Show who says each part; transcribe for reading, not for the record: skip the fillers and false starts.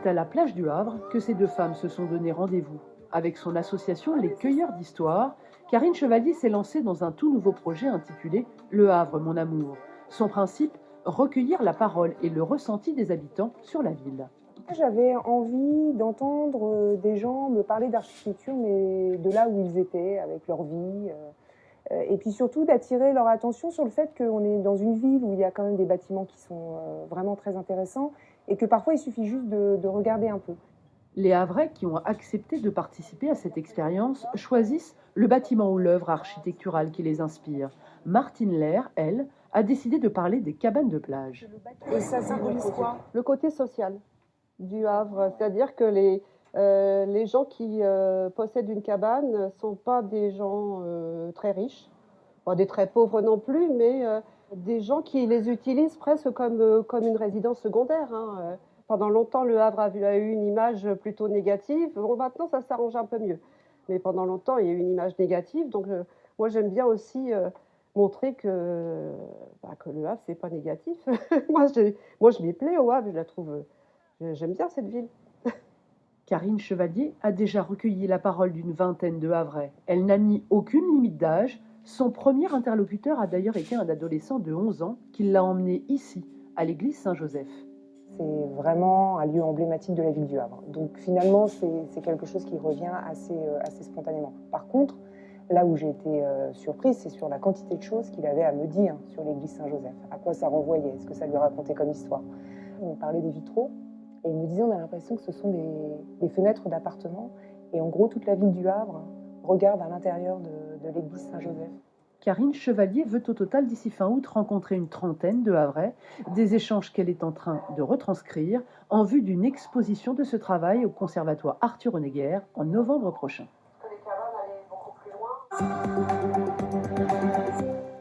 Speaker 1: C'est à la plage du Havre que ces deux femmes se sont donné rendez-vous. Avec son association Les Cueilleurs d'Histoire, Karine Chevalier s'est lancée dans un tout nouveau projet intitulé Le Havre, mon amour. Son principe, recueillir la parole et le ressenti des habitants sur la ville.
Speaker 2: J'avais envie d'entendre des gens me parler d'architecture, mais de là où ils étaient, avec leur vie. Et puis surtout d'attirer leur attention sur le fait qu'on est dans une ville où il y a quand même des bâtiments qui sont vraiment très intéressants et que parfois il suffit juste de regarder un peu.
Speaker 1: Les Havrais qui ont accepté de participer à cette expérience choisissent le bâtiment ou l'œuvre architecturale qui les inspire. Martine Lair, elle, a décidé de parler des cabanes de plage.
Speaker 2: Et ça symbolise quoi?
Speaker 3: Le côté social du Havre, c'est-à-dire que les gens qui possèdent une cabane ne sont pas des gens très riches, pas des très pauvres non plus, mais des gens qui les utilisent presque comme une résidence secondaire, hein. Pendant longtemps, le Havre a eu une image plutôt négative. Bon, maintenant, ça s'arrange un peu mieux. Mais pendant longtemps, il y a eu une image négative. Donc, moi, j'aime bien aussi montrer que le Havre, c'est pas négatif. moi, je m'y plais au Havre, je la trouve. J'aime bien cette ville.
Speaker 1: Karine Chevalier a déjà recueilli la parole d'une vingtaine de Havrais. Elle n'a mis aucune limite d'âge. Son premier interlocuteur a d'ailleurs été un adolescent de 11 ans qui l'a emmené ici, à l'église Saint-Joseph.
Speaker 2: C'est vraiment un lieu emblématique de la ville du Havre. Donc finalement, c'est quelque chose qui revient assez spontanément. Par contre, là où j'ai été surprise, c'est sur la quantité de choses qu'il avait à me dire sur l'église Saint-Joseph. À quoi ça renvoyait, ce que ça lui racontait comme histoire. Il me parlait des vitraux et il me disait on a l'impression que ce sont des fenêtres d'appartements. Et en gros, toute la ville du Havre regarde à l'intérieur de l'église Saint-Joseph.
Speaker 1: Karine Chevalier veut au total d'ici fin août rencontrer une trentaine de Havrais, des échanges qu'elle est en train de retranscrire en vue d'une exposition de ce travail au Conservatoire Arthur Honegger en novembre prochain.
Speaker 3: Les cabanes allaient beaucoup plus loin.